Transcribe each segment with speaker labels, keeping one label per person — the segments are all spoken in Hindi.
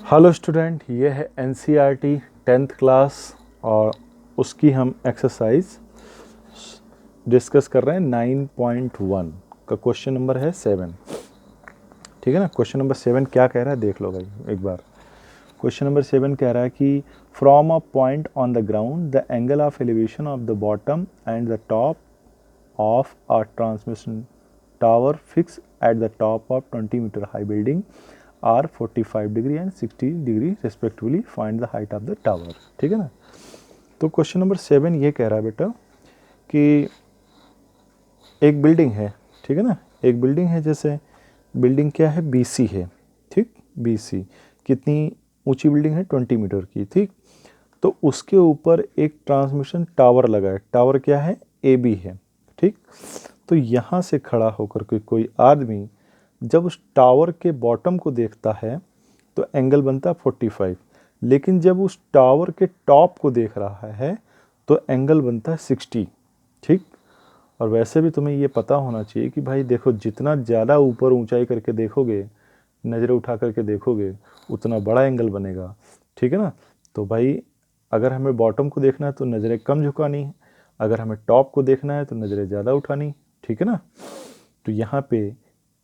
Speaker 1: हेलो स्टूडेंट, ये है एनसीईआरटी 10th क्लास और उसकी हम एक्सरसाइज डिस्कस कर रहे हैं 9.1 का क्वेश्चन नंबर है 7। ठीक है ना। क्वेश्चन नंबर 7 क्या कह रहा है देख लो भाई एक बार। क्वेश्चन नंबर 7 कह रहा है कि from a point on the ground the angle of elevation of the bottom and the top of a transmission tower fix at the top of 20 metre high building are 45 degree and 60 degree respectively find the height of the tower. ठीक है ना। तो क्वेश्चन नंबर 7 ये कह रहा है बेटा कि एक बिल्डिंग है। ठीक है ना। एक बिल्डिंग है, जैसे बिल्डिंग क्या है, बीसी है। ठीक, बीसी कितनी ऊंची बिल्डिंग है, 20 मीटर की। ठीक, तो उसके ऊपर एक ट्रांसमिशन टावर लगा है। टावर क्या है, एबी है। ठीक, तो यहाँ से खड़ा होकर के कोई आदमी जब उस टावर के बॉटम को देखता है तो एंगल बनता है 45, लेकिन जब उस टावर के टॉप को देख रहा है तो एंगल बनता है 60। ठीक, और वैसे भी तुम्हें ये पता होना चाहिए कि भाई देखो, जितना ज़्यादा ऊपर ऊंचाई करके देखोगे, नज़रें उठा करके देखोगे, उतना बड़ा एंगल बनेगा। ठीक है ना। तो भाई अगर हमें बॉटम को देखना है तो नज़रें कम झुकानी है, अगर हमें टॉप को देखना है तो नज़रें ज़्यादा उठानी। ठीक है ना। तो यहाँ पे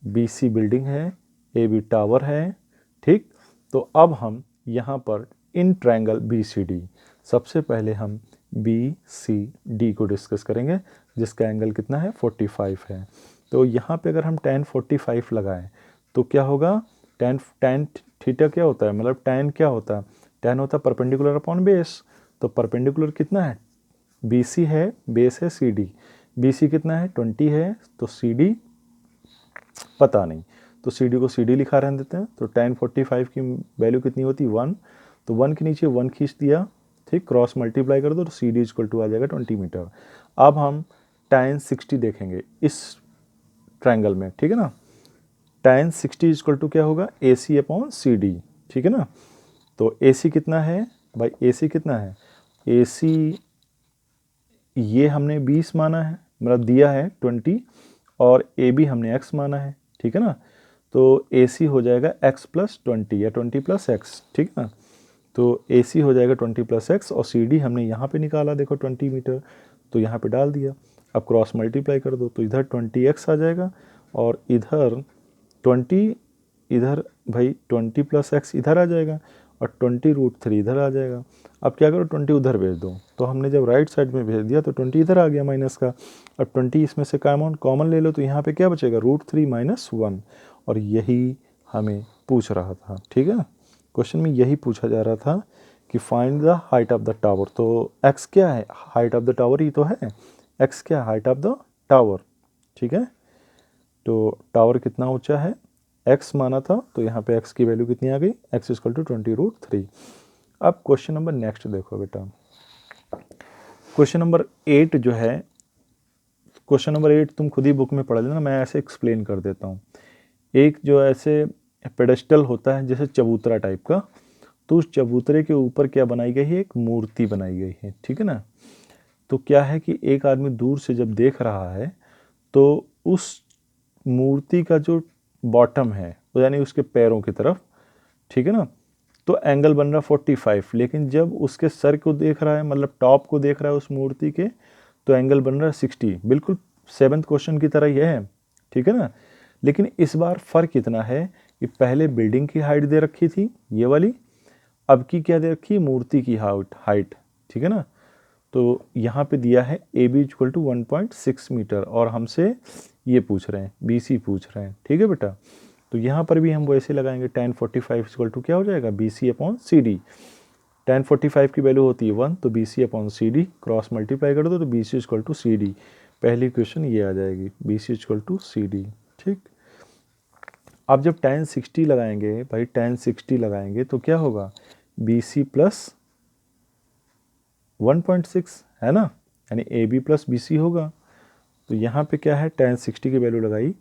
Speaker 1: बीसी बिल्डिंग है, ए बी टावर है। ठीक, तो अब हम यहाँ पर in triangle B C D, सबसे पहले हम बी सी डी को डिस्कस करेंगे, जिसका एंगल कितना है, 45 है। तो यहाँ पे अगर हम tan 45 लगाएं तो क्या होगा, tan थीटा क्या होता है, मतलब tan क्या होता है, tan होता है परपेंडिकुलर अपॉन बेस। तो परपेंडिकुलर कितना है, बी सी है, बेस है सी डी। बी सी कितना है, 20 है, तो सी डी पता नहीं, तो सी डी को सी डी लिखा रहने देते हैं। तो tan 45 की वैल्यू कितनी होती है, 1। तो 1 के नीचे 1 खींच दिया। ठीक, क्रॉस मल्टीप्लाई कर दो तो सी डी इक्वल टू आ जाएगा 20 मीटर। अब हम tan 60 देखेंगे इस ट्रायंगल में। ठीक है ना। tan 60 इक्वल टू क्या होगा, ए सी अपॉन सी डी। ठीक है ना। तो ए सी कितना है भाई, ए सी कितना है, ए सी ये हमने 20 माना है, मतलब दिया है 20, और ए बी हमने x माना है। ठीक है ना। तो ए सी हो जाएगा x प्लस 20 या 20 प्लस एक्स। ठीक है ना। तो ए सी हो जाएगा 20 प्लस एक्स, और सी डी हमने यहाँ पे निकाला, देखो 20 मीटर, तो यहाँ पे डाल दिया। अब क्रॉस मल्टीप्लाई कर दो तो इधर 20x आ जाएगा, और इधर 20, इधर भाई 20 प्लस एक्स इधर आ जाएगा, और 20√3 इधर आ जाएगा। अब क्या करो, 20 उधर भेज दो। तो हमने जब राइट साइड में भेज दिया तो 20 इधर आ गया माइनस का। अब 20 इसमें से कॉमन ले लो, तो यहाँ पे क्या बचेगा, √3 - 1। और यही हमें पूछ रहा था। ठीक है, क्वेश्चन में यही पूछा जा रहा था कि find the height of the tower. तो एक्स क्या है, हाइट ऑफ द टावर ही तो है। एक्स क्या है, हाइट ऑफ द टावर। ठीक है, तो टावर कितना ऊंचा है, x माना था, तो यहाँ पे x की वैल्यू कितनी आ गई, x इक्वल टू 20√3। अब क्वेश्चन नंबर नेक्स्ट देखो बेटा। क्वेश्चन नंबर 8 जो है, क्वेश्चन नंबर 8 तुम खुद ही बुक में पढ़ लेना, मैं ऐसे एक्सप्लेन कर देता हूँ। एक जो ऐसे पेडेस्टल होता है जैसे चबूतरा टाइप का, तो उस चबूतरे के ऊपर क्या बनाई गई है, एक मूर्ति बनाई गई है। ठीक है ना। तो क्या है कि एक आदमी दूर से जब देख रहा है तो उस मूर्ति का जो बॉटम है, यानी उसके पैरों की तरफ, ठीक है ना, तो एंगल बन रहा 45। लेकिन जब उसके सर को देख रहा है, मतलब टॉप को देख रहा है उस मूर्ति के, तो एंगल बन रहा है 60। बिल्कुल 7th क्वेश्चन की तरह यह है। ठीक है ना। लेकिन इस बार फ़र्क इतना है कि पहले बिल्डिंग की हाइट दे रखी थी ये वाली, अब की क्या दे रखी है, मूर्ति की हाइट। ठीक है ना। तो यहाँ पे दिया है A B equal to 1.6 metre, और हमसे ये पूछ रहे हैं, बी सी पूछ रहे हैं। ठीक है बेटा। तो यहाँ पर भी हम वैसे लगाएंगे, tan 45 इक्वल टू क्या हो जाएगा, B C upon C D. tan 45 की वैल्यू होती है 1, तो B C upon C D, cross multiply कर दो तो B C equal to C D. पहली क्वेश्चन ये आ जाएगी, B C equal to C D. ठीक, अब जब tan 60 लगाएंगे भाई, tan 60 लगाएंगे तो क्या होगा, बी सी प्लस 1.6 है ना, यानी A B plus B C होगा। तो यहाँ पे क्या है, tan 60 की वैल्यू लगाई,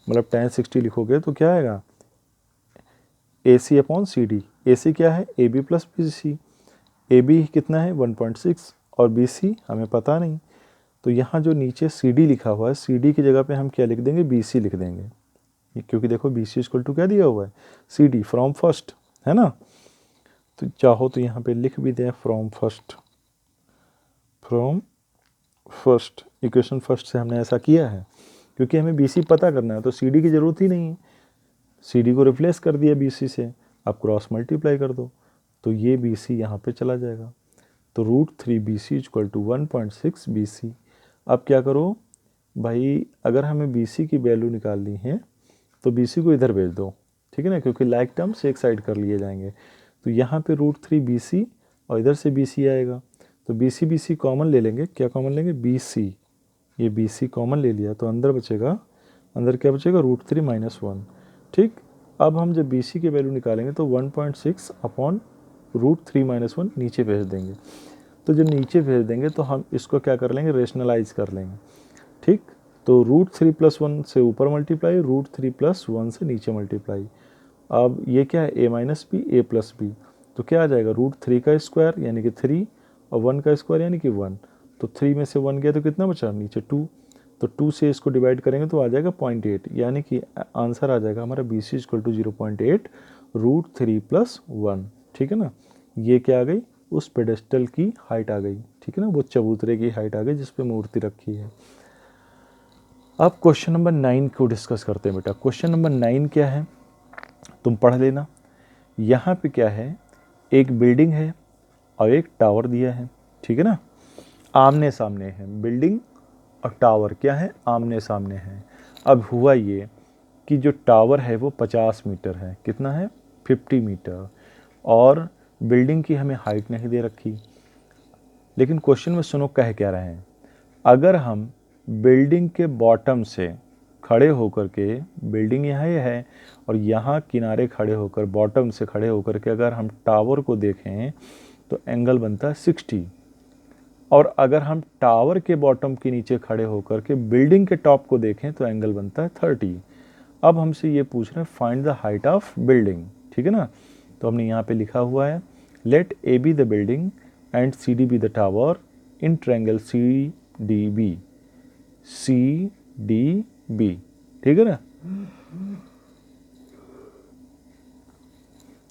Speaker 1: मतलब tan 60 लिखोगे तो क्या आएगा, ए सी अपॉन सी डी। ए सी क्या है, A B plus B C. A B कितना है 1.6, और बी सी हमें पता नहीं। तो यहाँ जो नीचे सी डी लिखा हुआ है, सी डी की जगह पे हम क्या लिख देंगे, बी सी लिख देंगे, क्योंकि देखो बी सी इक्वल टू क्या दिया हुआ है, सी डी फ्रॉम फर्स्ट, है ना। तो चाहो तो यहाँ पे लिख भी दें फ्रॉम फर्स्ट इक्वेशन फर्स्ट से हमने ऐसा किया है क्योंकि हमें बी सी पता करना है, तो सी डी की ज़रूरत ही नहीं है, सी डी को रिप्लेस कर दिया बी सी से, आप क्रॉस मल्टीप्लाई कर दो तो ये बी सी यहाँ पर चला जाएगा। तो √3 B C equal to 1.6 B C. अब क्या करो भाई, अगर हमें बी सी की वैल्यू निकालनी है तो बी सी को इधर भेज दो, ठीक है ना, क्योंकि लाइक टर्म्स एक साइड कर लिए जाएंगे। तो यहाँ पे √3 बी सी और इधर से बी सी आएगा, तो बी सी कॉमन ले लेंगे। क्या कॉमन लेंगे? बी सी, ये बी सी कॉमन ले लिया तो अंदर बचेगा, अंदर क्या बचेगा? √3 - 1। ठीक, अब हम जब बी सी की वैल्यू निकालेंगे तो 1.6 अपॉन √3 - 1 नीचे भेज देंगे। तो जब नीचे भेज देंगे तो हम इसको क्या कर लेंगे? रेशनलाइज कर लेंगे। ठीक, तो √3 + 1 से ऊपर मल्टीप्लाई, √3 + 1 से नीचे मल्टीप्लाई। अब ये क्या है? a - b, a + b, तो क्या आ जाएगा? √3 का स्क्वायर यानी कि 3 और 1 का स्क्वायर यानी कि 1। तो 3 में से 1 गया तो कितना बचा? नीचे 2। तो 2 से इसको डिवाइड करेंगे तो आ जाएगा 0.8, यानी कि आंसर आ जाएगा हमारा बी सी इक्वल टू 0.8 √3 + 1। ठीक है ना, ये क्या आ गई? उस पेडेस्टल की हाइट आ गई। ठीक है ना, वो चबूतरे की हाइट आ गई जिस पे मूर्ति रखी है। अब क्वेश्चन नंबर 9 को डिस्कस करते हैं बेटा। क्वेश्चन नंबर 9 क्या है तुम पढ़ लेना। यहाँ पे क्या है? एक बिल्डिंग है और एक टावर दिया है, ठीक है ना, आमने सामने है। बिल्डिंग और टावर क्या है? आमने सामने है। अब हुआ ये कि जो टावर है वो 50 मीटर है। कितना है? 50 मीटर। और बिल्डिंग की हमें हाइट नहीं दे रखी, लेकिन क्वेश्चन में सुनो कह क्या रहे हैं। अगर हम बिल्डिंग के बॉटम से खड़े होकर के, बिल्डिंग यहाँ ये है और यहाँ किनारे खड़े होकर, बॉटम से खड़े होकर के अगर हम टावर को देखें तो एंगल बनता है 60। और अगर हम टावर के बॉटम के नीचे खड़े होकर के बिल्डिंग के टॉप को देखें तो एंगल बनता है 30। अब हमसे ये पूछ रहे हैं find the height of building, ठीक है ना। तो हमने यहाँ पे लिखा हुआ है let A B the building and C D B the tower in triangle C D B, C D B, ठीक है ना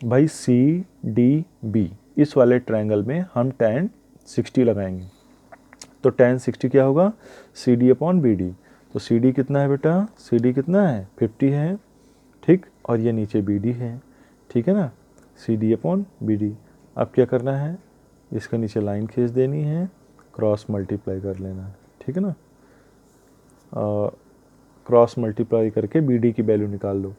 Speaker 1: भाई। सी डी बी इस वाले ट्रायंगल में हम tan 60 लगाएंगे। तो tan 60 क्या होगा? C D upon B D. तो सी डी कितना है बेटा? सी डी कितना है? 50 है, ठीक, और ये नीचे बी डी है, ठीक है ना, C D upon B D. अब क्या करना है? इसका नीचे लाइन खींच देनी है, क्रॉस मल्टीप्लाई कर लेना है, ठीक है ना। क्रॉस मल्टीप्लाई करके बी डी की वैल्यू निकाल लो।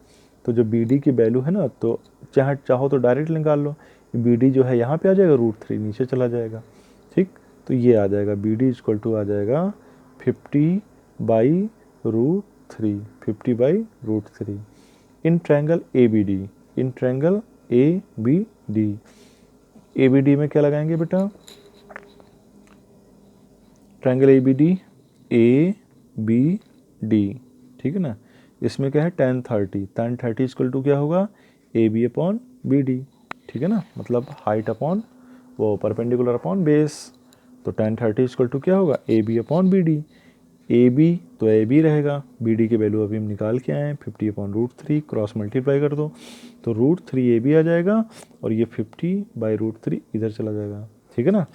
Speaker 1: तो जो बी डी की वैल्यू है ना, तो चाहो तो डायरेक्ट निकाल लो। बी डी जो है यहाँ पे आ जाएगा, √3 नीचे चला जाएगा, ठीक। तो ये आ जाएगा बी डी इक्वल टू आ जाएगा 50/√3, 50/√3 in triangle A B D, in triangle A B D. A B D में क्या लगाएंगे बेटा? ट्रायंगल ए बी डी, ठीक है ना। इसमें क्या है? tan 30 इक्वल टू क्या होगा? A B upon B D, ठीक है ना, मतलब हाइट अपॉन वो परपेंडिकुलर अपॉन बेस। तो tan 30 इक्वल टू क्या होगा? A B upon B D. A B तो ए बी रहेगा, बी डी की वैल्यू अभी हम निकाल के आए हैं 50/√3, क्रॉस मल्टीप्लाई कर दो तो √3 ए बी आ जाएगा और ये 50/√3 इधर चला जाएगा, ठीक है ना।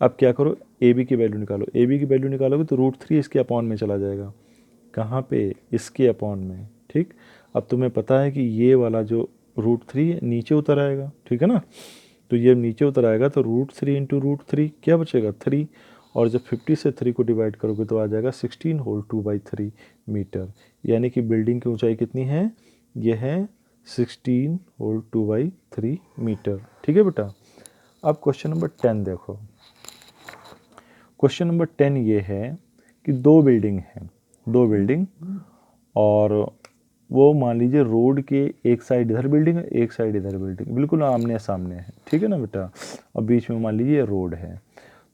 Speaker 1: अब क्या करो? ए बी की वैल्यू निकालो। ए बी की वैल्यू निकालोगे तो √3 इसके अपॉन में चला जाएगा। कहाँ पे? इसके अपॉन में, ठीक। अब तुम्हें पता है कि ये वाला जो √3 नीचे उतर आएगा, ठीक है ना। तो ये नीचे उतर आएगा तो √3 × √3 क्या बचेगा? 3। और जब 50 से 3 को डिवाइड करोगे तो आ जाएगा 16 होल 2/3 मीटर, यानी कि बिल्डिंग की ऊंचाई कितनी है? ये है 16 होल 2/3 मीटर, ठीक है बेटा। अब क्वेश्चन नंबर 10 देखो। क्वेश्चन नंबर 10 ये है कि दो बिल्डिंग और वो मान लीजिए रोड के एक साइड इधर बिल्डिंग है, एक साइड इधर बिल्डिंग, बिल्कुल आमने सामने है, ठीक है ना बेटा। और बीच में मान लीजिए रोड है।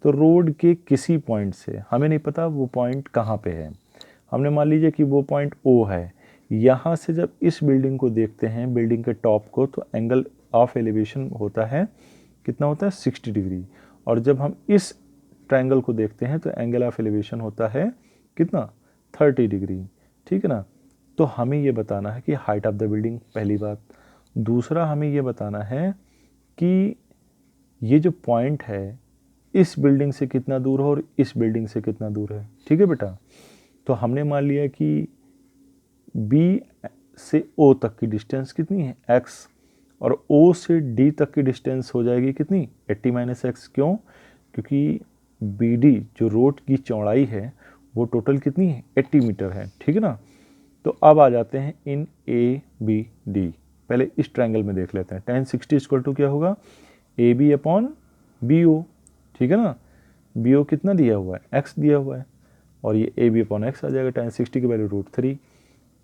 Speaker 1: तो रोड के किसी पॉइंट से, हमें नहीं पता वो पॉइंट कहाँ पे है, हमने मान लीजिए कि वो पॉइंट ओ है। यहाँ से जब इस बिल्डिंग को देखते हैं, बिल्डिंग के टॉप को, तो एंगल ऑफ एलिवेशन होता है, कितना होता है? 60 डिग्री। और जब हम इस ट्रायंगल को देखते हैं तो एंगल ऑफ एलिवेशन होता है कितना? 30 डिग्री, ठीक है ना। तो हमें ये बताना है कि हाइट ऑफ द बिल्डिंग, पहली बात। दूसरा हमें ये बताना है कि ये जो पॉइंट है इस बिल्डिंग से कितना दूर है और इस बिल्डिंग से कितना दूर है, ठीक है बेटा। तो हमने मान लिया कि बी से ओ तक की डिस्टेंस कितनी है x, और ओ से डी तक की डिस्टेंस हो जाएगी कितनी 80 - x। क्यों? क्योंकि बी डी जो रोड की चौड़ाई है वो टोटल कितनी है 80 मीटर है, ठीक है ना। तो अब आ जाते हैं इन ए बी डी। पहले इस ट्रायंगल में देख लेते हैं। tan 60 इक्वल टू क्या होगा A B upon B O, ठीक है ना। बी ओ कितना दिया हुआ है x दिया हुआ है, और ये ए बी अपॉन एक्स आ जाएगा। tan 60 की वैल्यू √3,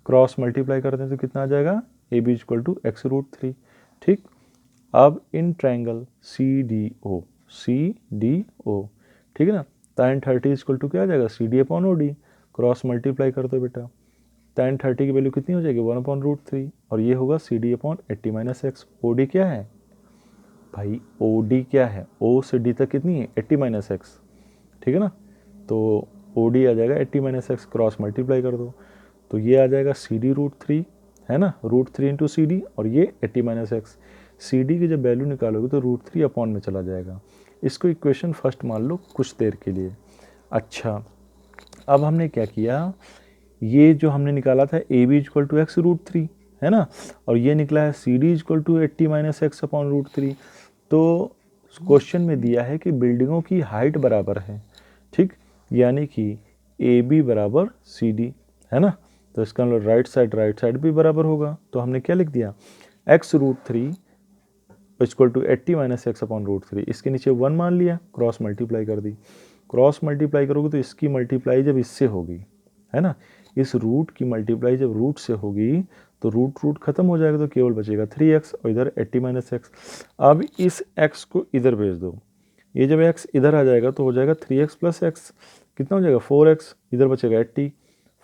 Speaker 1: क्रॉस मल्टीप्लाई करते हैं तो कितना आ जाएगा A B equal to x√3, ठीक। अब इन ट्रायंगल सी डी ओ, ठीक है ना। tan 30 इक्वल टू क्या आ जाएगा C D upon O D, cross multiply कर दो बेटा। tan 30 की वैल्यू कितनी हो जाएगी 1/√3, और ये होगा C D upon 80 - x। O D क्या है भाई, ओ डी क्या है, ओ से डी तक कितनी है 80 - x, ठीक है ना। तो ओ डी आ जाएगा 80 - x, क्रॉस मल्टीप्लाई कर दो तो ये आ जाएगा सी डी √3, है ना। √3 इंटू सी डी, और ये 80 - x। सी डी की जब वैल्यू निकालोगे तो √3 अपॉन में चला जाएगा। इसको इक्वेशन फर्स्ट मान लो कुछ देर के लिए। अच्छा, अब हमने क्या किया, ये जो हमने निकाला था ए बी इक्वल टू x√3, है ना, और ये निकला है C D equal to 80 - x upon √3। तो क्वेश्चन में दिया है कि बिल्डिंगों की हाइट बराबर है, ठीक, यानी कि ए बी बराबर सी डी, है ना। तो इसका मतलब राइट साइड भी बराबर होगा। तो हमने क्या लिख दिया x√3 equal to 80 - x upon √3। इसके नीचे 1 मान लिया, क्रॉस मल्टीप्लाई कर दी। क्रॉस मल्टीप्लाई करोगे तो इसकी मल्टीप्लाई जब इससे होगी, है ना, इस रूट की मल्टीप्लाई जब रूट से होगी तो रूट खत्म हो जाएगा, तो केवल बचेगा 3x, और इधर 80 - x। अब इस x को इधर भेज दो, ये जब x इधर आ जाएगा तो हो जाएगा 3x प्लस x, कितना हो जाएगा 4x, इधर बचेगा 80,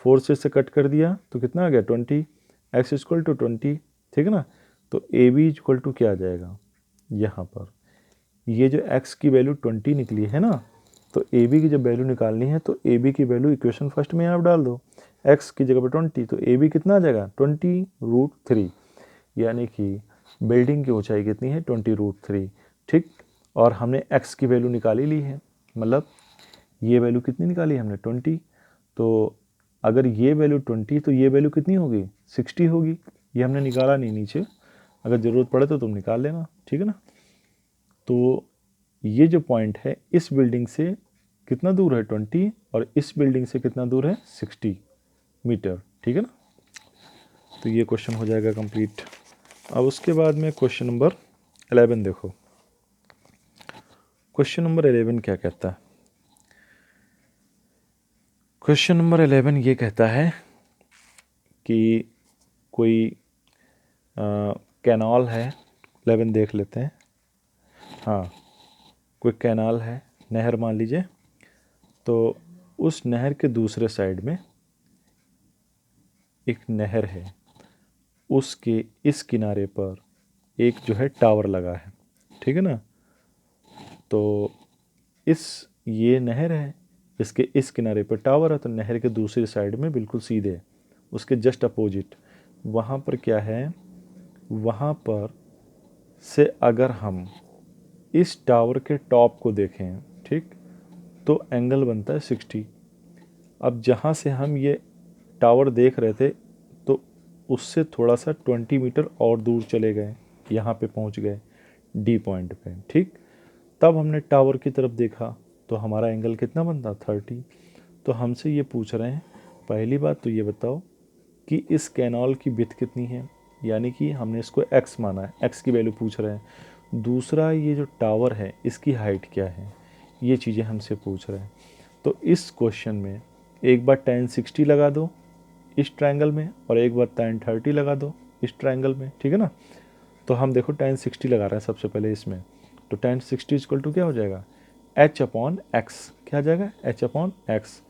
Speaker 1: 4 से इससे कट कर दिया तो कितना आ गया 20, x इक्वल टू 20, ठीक है ना। तो ए बी इक्वल टू क्या आ जाएगा, यहाँ पर ये जो x की वैल्यू 20 निकली है ना, तो ए बी की जब वैल्यू निकालनी है तो ए बी की वैल्यू इक्वेशन फर्स्ट में आप डाल दो, x की जगह पर 20, तो ए बी कितना आ जाएगा 20√3, यानी कि बिल्डिंग की ऊंचाई कितनी है 20√3, ठीक। और हमने x की वैल्यू निकाली ली है, मतलब ये वैल्यू कितनी निकाली हमने 20, तो अगर ये वैल्यू 20 तो ये वैल्यू कितनी होगी 60 होगी। ये हमने निकाला नहीं नीचे, अगर ज़रूरत पड़े तो तुम निकाल लेना, ठीक है ना। तो ये जो पॉइंट है इस बिल्डिंग से कितना दूर है 20, और इस बिल्डिंग से कितना दूर है 60 मीटर, ठीक है ना। तो ये क्वेश्चन हो जाएगा कंप्लीट। अब उसके बाद में क्वेश्चन नंबर 11 देखो। क्वेश्चन नंबर 11 क्या कहता है, क्वेश्चन नंबर 11 ये कहता है कि कोई कैनाल है, 11 देख लेते हैं। हाँ, कोई कैनाल है, नहर मान लीजिए, तो उस नहर के दूसरे साइड में एक नहर है, उसके इस किनारे पर एक जो है टावर लगा है, ठीक है ना। तो ये नहर है, इसके इस किनारे पर टावर है, तो नहर के दूसरी साइड में बिल्कुल सीधे उसके जस्ट अपोजिट वहाँ पर क्या है, वहाँ पर से अगर हम इस टावर के टॉप को देखें, ठीक, तो एंगल बनता है 60। अब जहाँ से हम ये टावर देख रहे थे तो उससे थोड़ा सा 20 मीटर और दूर चले गए, यहाँ पे पहुँच गए डी पॉइंट पे, ठीक। तब हमने टावर की तरफ देखा तो हमारा एंगल कितना बनता 30। तो हमसे ये पूछ रहे हैं, पहली बात तो ये बताओ कि इस कैनाल की विड्थ कितनी है, यानी कि हमने इसको x माना है, x की वैल्यू पूछ रहे हैं। दूसरा, ये जो टावर है इसकी हाइट क्या है, ये चीज़ें हमसे पूछ रहे हैं। तो इस क्वेश्चन में एक बार tan 60 लगा दो इस ट्रायंगल में, और एक बार tan 30 लगा दो इस ट्रायंगल में, ठीक है ना। तो हम देखो tan 60 लगा रहे हैं सबसे पहले इसमें, तो tan 60 इक्वल टू क्या हो जाएगा h अपॉन एक्स, क्या आ जाएगा h अपॉन एक्स।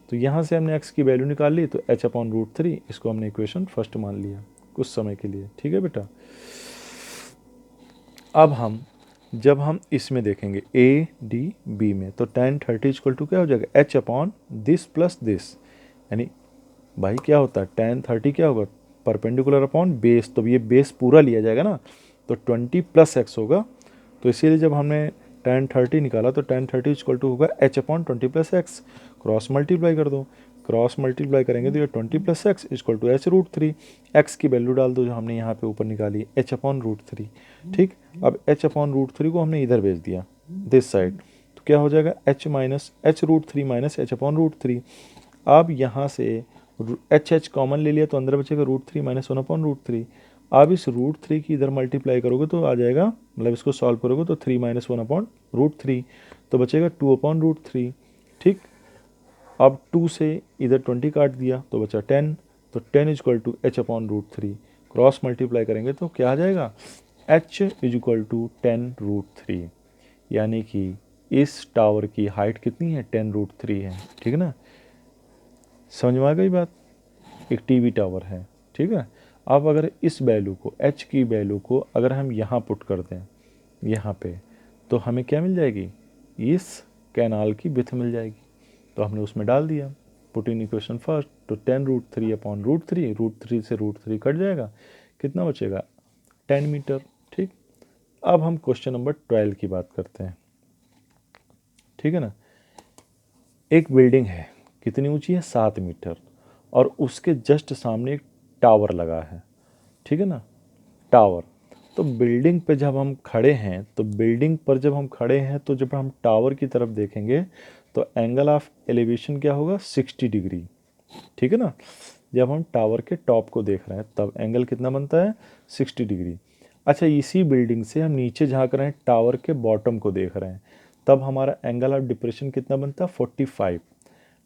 Speaker 1: तो यहाँ से हमने x की वैल्यू निकाल ली, तो h अपॉन √3, इसको हमने इक्वेशन फर्स्ट मान लिया कुछ समय के लिए, ठीक है बेटा। अब जब हम इसमें देखेंगे ए डी बी में, तो tan 30 इक्वल टू क्या हो जाएगा h upon this plus this, यानी भाई क्या होता है tan 30 क्या होगा परपेंडिकुलर अपॉन बेस, तो ये बेस पूरा लिया जाएगा ना, तो 20 प्लस x होगा, तो इसीलिए जब हमने tan 30 निकाला तो tan 30 इक्वल टू होगा h/20 + x। क्रॉस मल्टीप्लाई कर दो, क्रॉस मल्टीप्लाई करेंगे तो ये 20 + x equal to h√3। x की वैल्यू डाल दो जो हमने यहाँ पे ऊपर निकाली, h/√3। ठीक, अब h/√3 को हमने इधर भेज दिया दिस साइड, तो क्या हो जाएगा h-√3 माइनस h/√3। अब यहाँ से h कॉमन ले लिया तो अंदर बचेगा √3 माइनस 1/√3। अब इस √3 की इधर मल्टीप्लाई करोगे तो आ जाएगा, मतलब इसको सॉल्व करोगे तो 3 माइनस 1/√3 तो बचेगा 2/√3। ठीक, अब 2 से इधर 20 काट दिया तो बचा 10, तो 10 equal to h/√3। Cross multiply करेंगे तो क्या आ जाएगा, h इक्वल टू 10√3, यानी कि इस टावर की हाइट कितनी है, 10√3 है। ठीक है ना, समझ में आ गई बात। एक टीवी टावर है, ठीक है। अब अगर इस वैल्यू को, h की वैल्यू को अगर हम यहाँ पुट कर दें यहाँ पे, तो हमें क्या मिल जाएगी, इस कैनाल की विड्थ मिल जाएगी। तो हमने उसमें डाल दिया, पुट इन इक्वेशन फर्स्ट, तो 10√3/√3, √3 से √3 कट जाएगा, कितना बचेगा, 10 मीटर। ठीक, अब हम क्वेश्चन नंबर 12 की बात करते हैं। ठीक है ना, एक बिल्डिंग है, कितनी ऊंची है, 7 मीटर, और उसके जस्ट सामने एक टावर लगा है। ठीक है ना, टावर। तो बिल्डिंग पे जब हम खड़े हैं, तो बिल्डिंग पर जब हम खड़े हैं तो जब हम टावर की तरफ देखेंगे तो एंगल ऑफ एलिवेशन क्या होगा, 60 डिग्री। ठीक है ना, जब हम टावर के टॉप को देख रहे हैं तब एंगल कितना बनता है, 60 डिग्री। अच्छा, इसी बिल्डिंग से हम नीचे झांक रहे हैं, टावर के बॉटम को देख रहे हैं, तब हमारा एंगल ऑफ डिप्रेशन कितना बनता है, 45।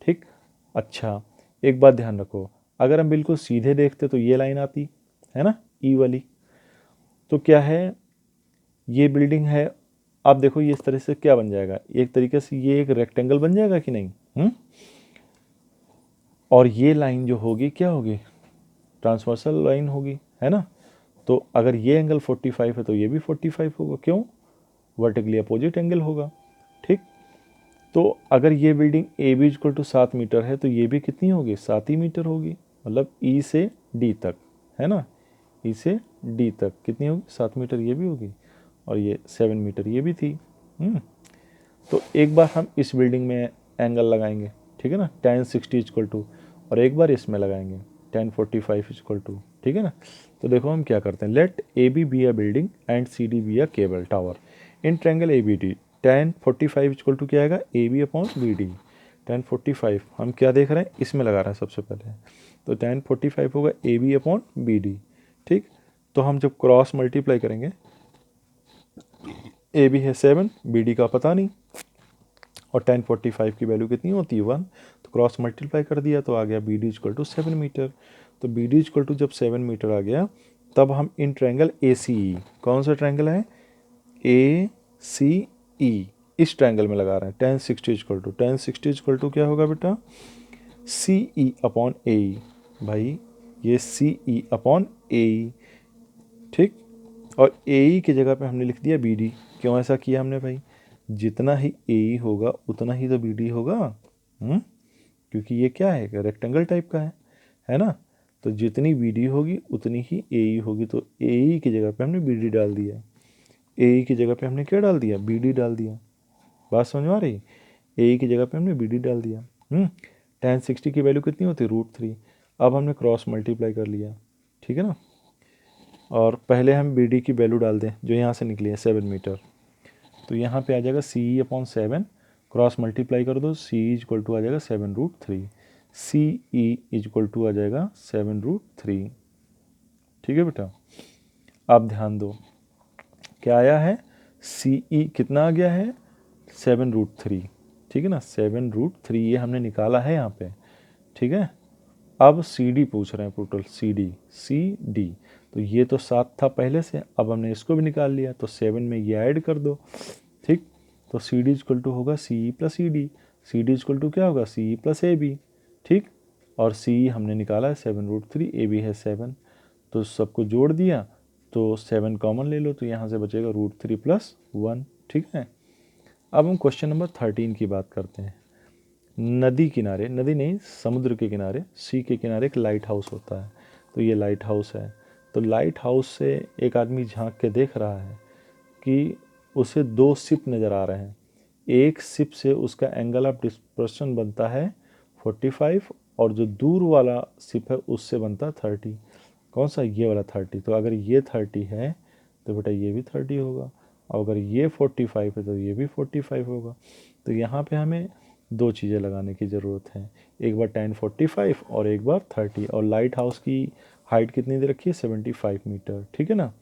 Speaker 1: ठीक, अच्छा एक बात ध्यान रखो, अगर हम बिल्कुल सीधे देखते तो ये लाइन आती है ना, ई वाली, तो क्या है, ये बिल्डिंग है। आप देखो ये इस तरह से क्या बन जाएगा, एक तरीके से ये एक रेक्टेंगल बन जाएगा कि नहीं, और ये लाइन जो होगी क्या होगी, ट्रांसवर्सल लाइन होगी, है ना। तो अगर ये एंगल 45 है तो ये भी 45 होगा, क्यों, वर्टिकली अपोजिट एंगल होगा। ठीक, तो अगर ये building A B equal to 7 metre है तो ये भी कितनी होगी, 7 ही मीटर होगी, मतलब ई से डी तक, है ना, ई से डी तक कितनी होगी, 7 मीटर ये भी होगी, और ये 7 मीटर ये भी थी। तो एक बार हम इस बिल्डिंग में एंगल लगाएंगे, ठीक है ना, tan 60 इक्वल टू, और एक बार इसमें लगाएंगे tan 45 इक्वल टू। ठीक है ना, तो देखो हम क्या करते हैं, let A B a building and C D B a cable tower in triangle A B D. tan 45 equal to क्या आएगा, A B upon B D. tan 45 हम क्या देख रहे हैं, इसमें लगा रहे हैं सबसे पहले, तो tan 45 होगा A B upon B D. ठीक, तो हम जब क्रॉस मल्टीप्लाई करेंगे, ए बी है 7, बी डी का पता नहीं, और tan 45 की वैल्यू कितनी होती है, 1, तो क्रॉस मल्टीप्लाई कर दिया तो आ गया B D equal to 7 metre. तो बी डी इक्वल टू जब 7 मीटर आ गया, तब हम इन ट्रायंगल ए सी ई, कौन सा ट्रायंगल है, ए सी ई, इस ट्रायंगल में लगा रहे हैं, tan 60 equal to, tan 60 equal to क्या होगा बेटा, सी ई अपॉन ए ई। भाई ये सी ई अपॉन ए ई, ठीक, और ए ई की जगह पे हमने लिख दिया बी डी। क्यों ऐसा किया हमने भाई, जितना ही ए ई होगा उतना ही तो बी डी होगा, क्योंकि ये क्या है, रेक्टेंगल टाइप का है ना। तो जितनी बी डी होगी उतनी ही ए ई होगी, तो ए ई की जगह पे हमने बी डी डाल दिया, ए ई की जगह पे हमने क्या डाल दिया, बी डी डाल दिया। बात समझ में आ रही, ए ई की जगह पे हमने बी डी डाल दिया। tan 60 की वैल्यू कितनी होती है, √3। अब हमने क्रॉस मल्टीप्लाई कर लिया, ठीक है ना, और पहले हम बी डी की वैल्यू डाल दें जो यहाँ से निकली है 7 मीटर, तो यहाँ पे आ जाएगा सी ई अपॉन 7, क्रॉस मल्टीप्लाई कर दो, सी ई इक्वल टू आ जाएगा 7√3, सी ई इक्वल टू आ जाएगा 7√3। ठीक है बेटा, अब ध्यान दो क्या आया है, सी ई कितना आ गया है, 7√3। ठीक है ना, 7√3 ये हमने निकाला है यहाँ पे। ठीक है, अब सी डी पूछ रहे हैं, टोटल सी डी, तो ये तो 7 था पहले से, अब हमने इसको भी निकाल लिया, तो 7 में ये ऐड कर दो। ठीक, तो सी डी इक्वल टू होगा C E plus E D, C D equal to क्या होगा, C E plus A B. ठीक, और सी ई हमने निकाला है 7√3, ए बी है 7, तो सबको जोड़ दिया, तो 7 कॉमन ले लो, तो यहाँ से बचेगा √3 + 1। ठीक है, अब हम क्वेश्चन नंबर 13 की बात करते हैं। नदी किनारे, नदी नहीं समुद्र के किनारे, सी के किनारे एक लाइट हाउस होता है, तो ये लाइट हाउस है। तो लाइट हाउस से एक आदमी झांक के देख रहा है कि उसे दो सिप नज़र आ रहे हैं, एक सिप से उसका एंगल ऑफ डिस्पर्शन बनता है 45 और जो दूर वाला सिप है उससे बनता है 30। कौन सा? ये वाला 30। तो अगर ये 30 है तो बेटा ये भी 30 होगा, और अगर ये 45 है तो ये भी 45 होगा। तो यहाँ पे हमें दो चीज़ें लगाने की ज़रूरत है, एक बार tan 45 और एक बार 30। और लाइट हाउस की हाइट कितनी दे रखी है? 75 मीटर, ठीक है ना।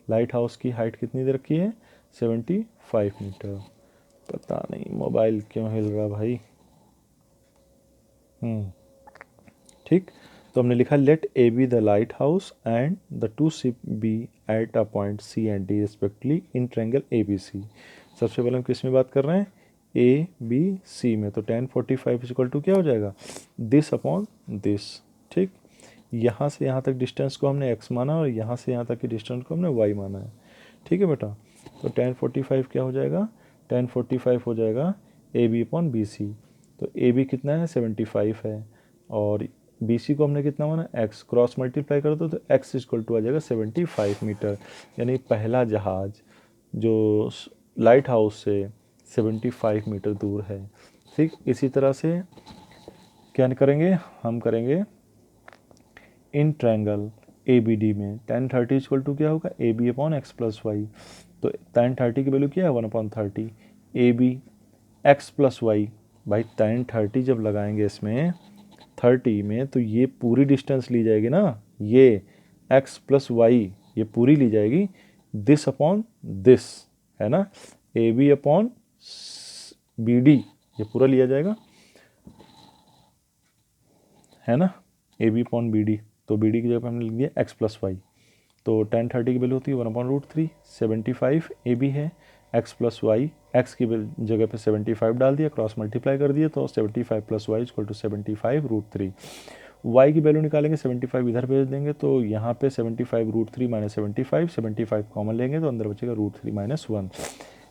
Speaker 1: लाइट हाउस की हाइट कितनी दे रखी है? 75 मीटर। पता नहीं मोबाइल क्यों हिल रहा भाई। ठीक, तो हमने लिखा let A B the lighthouse and the two ship B at a point C and D respectively in triangle A B C. सबसे पहले हम किस में बात कर रहे हैं? ए बी सी में। तो tan 45 इक्वल टू क्या हो जाएगा? This upon this. ठीक, यहाँ से यहाँ तक डिस्टेंस को हमने x माना और यहाँ से यहाँ तक की डिस्टेंस को हमने y माना है। ठीक है बेटा, तो tan 45 क्या हो जाएगा? tan 45 हो जाएगा A B upon B C. तो ए बी कितना है? 75 है, और बी सी को हमने कितना माना? x। क्रॉस मल्टीप्लाई कर दो तो x इक्वल टू आ जाएगा 75 मीटर। यानी पहला जहाज जो लाइट हाउस से 75 मीटर दूर है। ठीक, इसी तरह से क्या करेंगे? हम करेंगे in triangle A B D में tan 30 इक्वल टू क्या होगा? A B upon X plus Y. तो tan 30 की वैल्यू क्या है? 1/30। A B X plus Y. भाई tan 30 जब लगाएंगे इसमें 30 में तो ये पूरी डिस्टेंस ली जाएगी ना, ये x प्लस वाई ये पूरी ली जाएगी, दिस अपॉन दिस, है ना। A B upon B D ये पूरा लिया जाएगा, है ना, A B upon B D. तो बी डी की जगह पे हमने लिख दिया x प्लस वाई। तो tan 30 की वैल्यू होती है 1/√3। 75 ए बी है, x प्लस वाई, एक्स की जगह पे 75 डाल दिया, क्रॉस मल्टीप्लाई कर दिया, तो 75 plus Y equal to 75√3। y की वैल्यू निकालेंगे, 75 इधर भेज देंगे, तो यहाँ पे 75√3 माइनस 75 कॉमन लेंगे तो अंदर बचेगा √3 माइनस 1।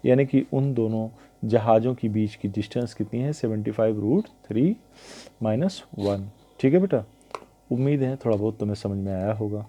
Speaker 1: यानी कि उन दोनों जहाज़ों की बीच की डिस्टेंस कितनी है? 75√3 माइनस 1। ठीक है बेटा, उम्मीद है थोड़ा बहुत तुम्हें समझ में आया होगा।